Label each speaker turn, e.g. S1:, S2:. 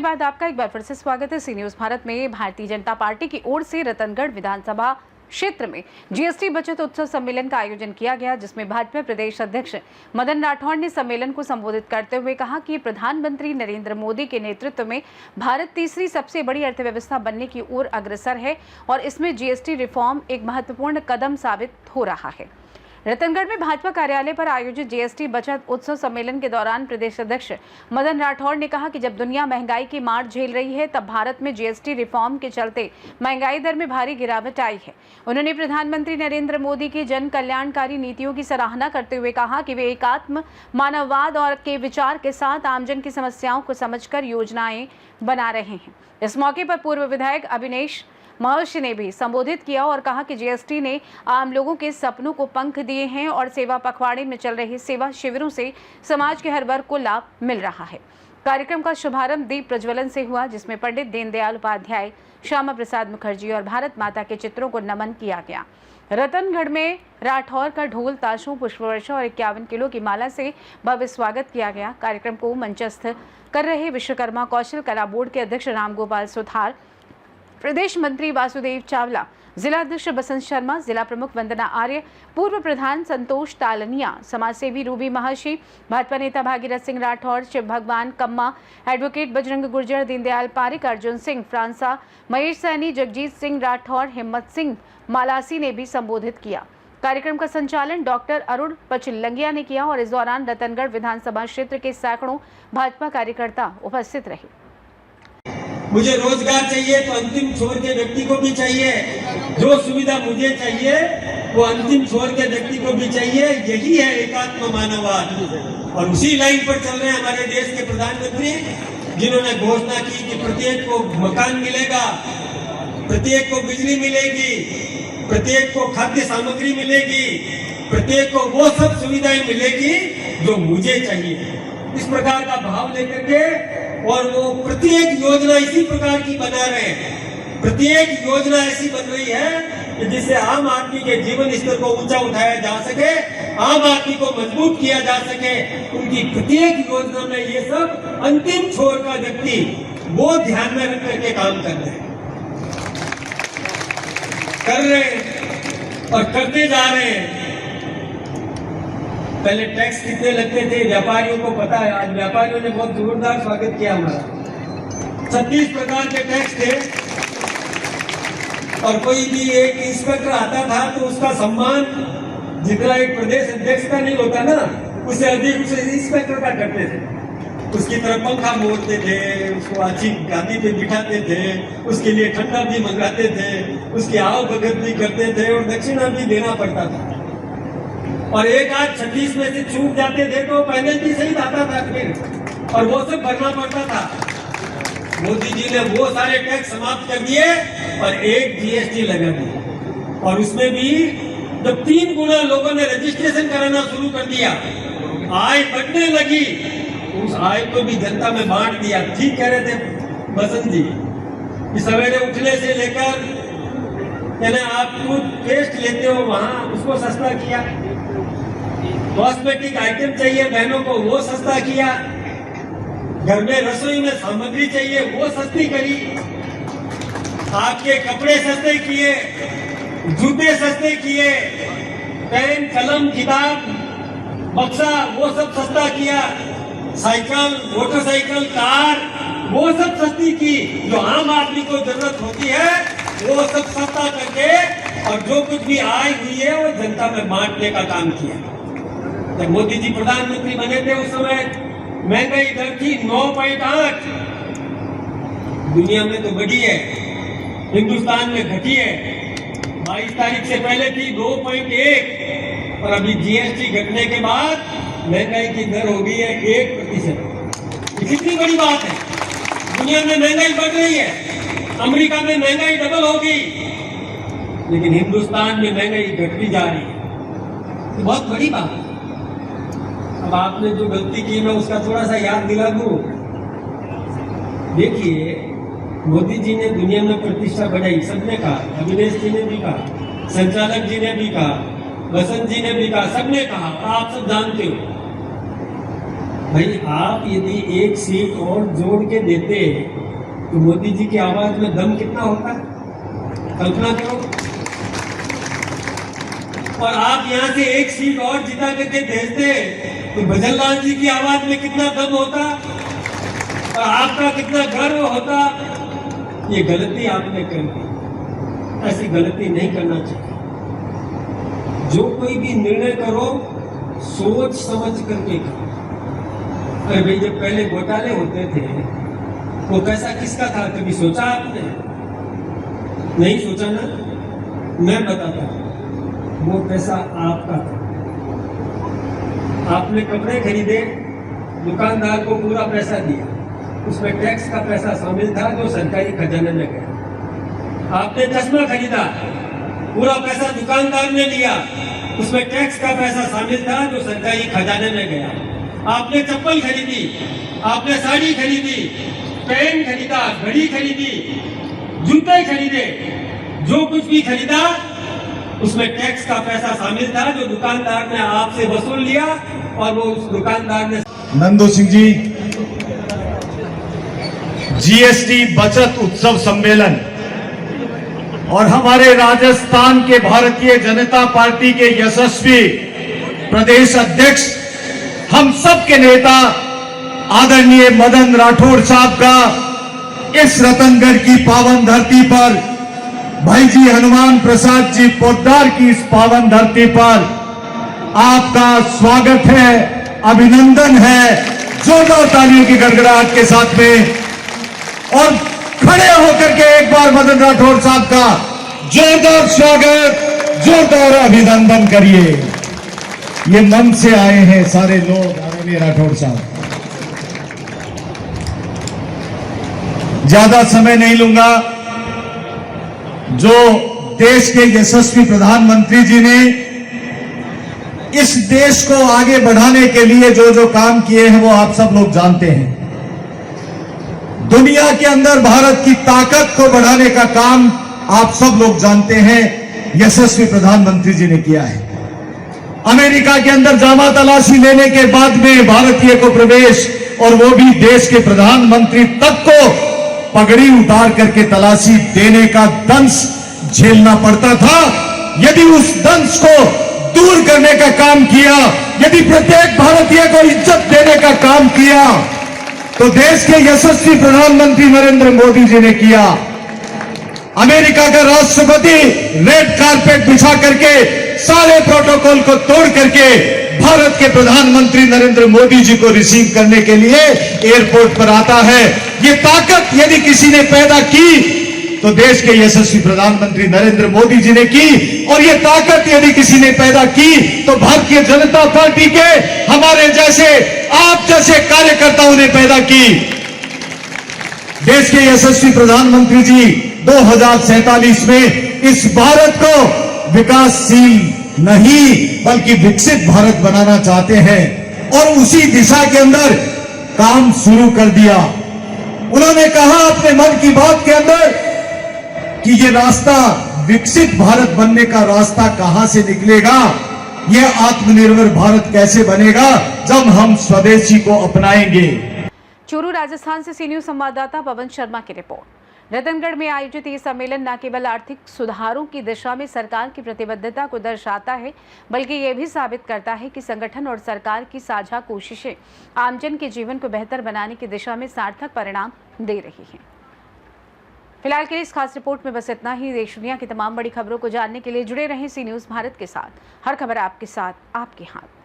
S1: बाद आपका एक बार फिर से स्वागत है। सी न्यूज भारत में भारतीय जनता पार्टी की ओर से रतनगढ़ विधानसभा क्षेत्र में जीएसटी बचत उत्सव सम्मेलन का आयोजन किया गया, जिसमें भाजपा प्रदेश अध्यक्ष मदन राठौड़ ने सम्मेलन को संबोधित करते हुए कहा कि प्रधानमंत्री नरेंद्र मोदी के नेतृत्व में भारत तीसरी सबसे बड़ी अर्थव्यवस्था बनने की ओर अग्रसर है और इसमें जीएसटी रिफॉर्म एक महत्वपूर्ण कदम साबित हो रहा है। रतनगढ़ में भाजपा कार्यालय पर आयोजित जीएसटी बचत उत्सव सम्मेलन के दौरान प्रदेश अध्यक्ष मदन राठौड़ ने कहा कि जब दुनिया महंगाई की मार झेल रही है, तब भारत में जीएसटी रिफॉर्म के चलते महंगाई दर में भारी गिरावट आई है। उन्होंने प्रधानमंत्री नरेंद्र मोदी की जन कल्याणकारी नीतियों की सराहना करते हुए कहा कि वे एकात्म मानववाद और के विचार के साथ आमजन की समस्याओं को समझकर योजनाएं बना रहे हैं। इस मौके पर पूर्व विधायक अभिनेश महर्षि ने भी संबोधित किया और कहा कि जीएसटी ने आम लोगों के सपनों को पंख दिए हैं और सेवा पखवाड़े में चल रहे सेवा शिविरों से समाज के हर वर्ग को लाभ मिल रहा है। कार्यक्रम का शुभारंभ दीप प्रज्वलन से हुआ, जिसमें पंडित दीनदयाल उपाध्याय, श्यामा प्रसाद मुखर्जी और भारत माता के चित्रों को नमन किया गया। रतनगढ़ में राठौर का ढोल, ताशों, पुष्पवर्षा और 51 किलो की माला से भव्य स्वागत किया गया। कार्यक्रम को मंचस्थ कर रहे विश्वकर्मा कौशल कला बोर्ड के अध्यक्ष रामगोपाल सुथार, प्रदेश मंत्री वासुदेव चावला, जिला अध्यक्ष बसंत शर्मा, जिला प्रमुख वंदना आर्य, पूर्व प्रधान संतोष तालनिया, समाज सेवी रूबी महर्षि, भाजपा नेता भागीरथ सिंह राठौर, शिव भगवान कम्मा, एडवोकेट बजरंग गुर्जर, दीनदयाल पारिक, अर्जुन सिंह फ्रांसा, महेश सैनी, जगजीत सिंह राठौर, हिम्मत सिंह मालासी ने भी संबोधित किया। कार्यक्रम का संचालन डॉक्टर अरुण पचलंगिया ने किया और इस दौरान रतनगढ़ विधानसभा क्षेत्र के सैकड़ों भाजपा कार्यकर्ता उपस्थित रहे।
S2: मुझे रोजगार चाहिए तो अंतिम छोर के व्यक्ति को भी चाहिए, जो सुविधा मुझे चाहिए वो अंतिम छोर के व्यक्ति को भी चाहिए। यही है एकात्म मानववाद। और उसी लाइन पर चल रहे हैं हमारे देश के प्रधानमंत्री, जिन्होंने घोषणा की कि प्रत्येक को मकान मिलेगा, प्रत्येक को बिजली मिलेगी, प्रत्येक को खाद्य सामग्री मिलेगी, प्रत्येक को वो सब सुविधाएं मिलेगी जो मुझे चाहिए। इस प्रकार का भाव लेकर के और वो प्रत्येक योजना इसी प्रकार की बना रहे हैं। प्रत्येक योजना ऐसी बन रही है कि जिससे आम आदमी के जीवन स्तर को ऊंचा उठाया जा सके, आम आदमी को मजबूत किया जा सके। उनकी प्रत्येक योजना में ये सब अंतिम छोर का व्यक्ति वो ध्यान में रख करके काम कर रहे हैं और करते जा रहे हैं। पहले टैक्स कितने लगते थे व्यापारियों को पता है, आज व्यापारियों ने बहुत जोरदार स्वागत किया हमारा। 36 प्रकार के टैक्स थे और कोई भी एक इंस्पेक्टर आता था तो उसका सम्मान जितना एक प्रदेश अध्यक्ष का नहीं होता ना, उससे अधिक उसे इंस्पेक्टर का करते थे। उसकी तरफ पंखा मोड़ते थे, उसको अच्छी गादी पे बिठाते थे, उसके लिए ठंडा भी मंगाते थे, उसकी आओ भगत भी करते थे और दक्षिणा भी देना पड़ता था। और एक आध 36 में से चूक जाते थे तो पैनल भी सही आता था फिर, और वो सब भरना पड़ता था। मोदी जी ने वो सारे टैक्स समाप्त कर दिए और एक जीएसटी लगा दिया। और उसमें भी जब 3 गुना लोगों ने रजिस्ट्रेशन कराना शुरू कर दिया, आय बढ़ने लगी, उस आय को भी जनता में बांट दिया। ठीक कह रहे थे बसंत जी कि सवेरे उठने से लेकर यानी आप टूथपेस्ट लेते हो वहां उसको सस्ता किया, कॉस्मेटिक आइटम चाहिए बहनों को वो सस्ता किया, घर में रसोई में सामग्री चाहिए वो सस्ती करी, आपके कपड़े सस्ते किए, जूते सस्ते किए, पेन कलम किताब बक्सा वो सब सस्ता किया, साइकिल मोटरसाइकिल कार वो सब सस्ती की। जो आम आदमी को जरूरत होती है वो सब सस्ता करके और जो कुछ भी आय हुई है वो जनता में बांटने का काम किया। जब मोदी जी प्रधानमंत्री बने थे उस समय महंगाई दर थी 9.8, दुनिया में तो बढ़ी है, हिंदुस्तान में घटी है। 22 तारीख से पहले थी 2.1 और अभी जीएसटी घटने के बाद महंगाई की दर हो गई है 1%। कितनी बड़ी बात है। दुनिया में महंगाई बढ़ रही है, अमेरिका में महंगाई डबल हो गई, लेकिन हिंदुस्तान में महंगाई घटती जा रही है। तो बहुत बड़ी बात है। अब आपने जो गलती की मैं उसका थोड़ा सा याद दिला दूं। देखिए मोदी जी ने दुनिया में प्रतिष्ठा बढ़ाई, सबने कहा, अभिनेश जी ने भी कहा, संचालक जी ने भी कहा, बसंत जी ने भी कहा, सबने कहा, आप सब जानते हो। भाई आप यदि एक सीट और जोड़ के देते तो मोदी जी की आवाज में दम कितना होता, कल्पना करो। और आप यहाँ से एक सीट और जिता करके भेजते तो भजनलाल जी की आवाज में कितना दम होता और आपका कितना गर्व होता। ये गलती आपने कर दी, ऐसी गलती नहीं करना चाहिए। जो कोई भी निर्णय करो सोच समझ करके करो। अरे भाई जब पहले घोटाले होते थे वो पैसा किसका था, कभी सोचा आपने? नहीं सोचा ना। मैं बताता हूं, वो पैसा आपका था। आपने कपड़े खरीदे, दुकानदार को पूरा पैसा दिया, उसमें टैक्स का पैसा शामिल था जो सरकारी खजाने में गया। आपने चश्मा खरीदा, पूरा पैसा दुकानदार ने लिया, उसमें टैक्स का पैसा शामिल था जो सरकारी खजाने में गया। आपने चप्पल खरीदी, आपने साड़ी खरीदी, पेन खरीदा, घड़ी खरीदी, जूते खरीदे, जो कुछ भी खरीदा उसमें टैक्स का पैसा शामिल था जो दुकानदार ने आपसे वसूल लिया और वो उस दुकानदार ने।
S3: नंदू सिंह जी, जीएसटी बचत उत्सव सम्मेलन और हमारे राजस्थान के भारतीय जनता पार्टी के यशस्वी प्रदेश अध्यक्ष, हम सब के नेता आदरणीय मदन राठौड़ साहब का इस रतनगढ़ की पावन धरती पर, भाई जी हनुमान प्रसाद जी पोद्दार की इस पावन धरती पर आपका स्वागत है, अभिनंदन है। जोरदार तालियों की गड़गड़ाहट के साथ में और खड़े होकर के एक बार मदन राठौड़ साहब का जोरदार स्वागत, जोरदार अभिनंदन करिए। ये मन से आए हैं सारे लोग। आदरणीय राठौड़ साहब, ज्यादा समय नहीं लूंगा। जो देश के यशस्वी प्रधानमंत्री जी ने इस देश को आगे बढ़ाने के लिए जो जो काम किए हैं वो आप सब लोग जानते हैं। दुनिया के अंदर भारत की ताकत को बढ़ाने का काम आप सब लोग जानते हैं, यशस्वी प्रधानमंत्री जी ने किया है। अमेरिका के अंदर जामा तलाशी लेने के बाद में भारतीय को प्रवेश, और वो भी देश के प्रधानमंत्री तक को पगड़ी उतार करके तलाशी देने का दंश झेलना पड़ता था। यदि उस दंश को दूर करने का काम किया, यदि प्रत्येक भारतीय को इज्जत देने का काम किया, तो देश के यशस्वी प्रधानमंत्री नरेंद्र मोदी जी ने किया। अमेरिका का राष्ट्रपति रेड कारपेट बिछा करके सारे प्रोटोकॉल को तोड़ करके भारत के प्रधानमंत्री नरेंद्र मोदी जी को रिसीव करने के लिए एयरपोर्ट पर आता है। ये ताकत यदि किसी ने पैदा की तो देश के यशस्वी प्रधानमंत्री नरेंद्र मोदी जी ने की, और ये ताकत यदि किसी ने पैदा की तो भारतीय जनता पार्टी के हमारे जैसे, आप जैसे कार्यकर्ताओं ने पैदा की। देश के यशस्वी प्रधानमंत्री जी 2047 में इस भारत को विकासशील नहीं बल्कि विकसित भारत बनाना चाहते हैं, और उसी दिशा के अंदर काम शुरू कर दिया। उन्होंने कहा अपने मन की बात के अंदर कि ये रास्ता, विकसित भारत बनने का रास्ता कहां से निकलेगा, ये आत्मनिर्भर भारत कैसे बनेगा, जब हम स्वदेशी को अपनाएंगे।
S1: चूरू राजस्थान से सी न्यूज संवाददाता पवन शर्मा की रिपोर्ट। रतनगढ़ में आयोजित ये सम्मेलन न केवल आर्थिक सुधारों की दिशा में सरकार की प्रतिबद्धता को दर्शाता है, बल्कि ये भी साबित करता है कि संगठन और सरकार की साझा कोशिशें आमजन के जीवन को बेहतर बनाने की दिशा में सार्थक परिणाम दे रही हैं। फिलहाल के लिए इस खास रिपोर्ट में बस इतना ही। देश दुनिया की तमाम बड़ी खबरों को जानने के लिए जुड़े रहें सी न्यूज भारत के साथ। हर खबर आपके साथ, आपके हाथ।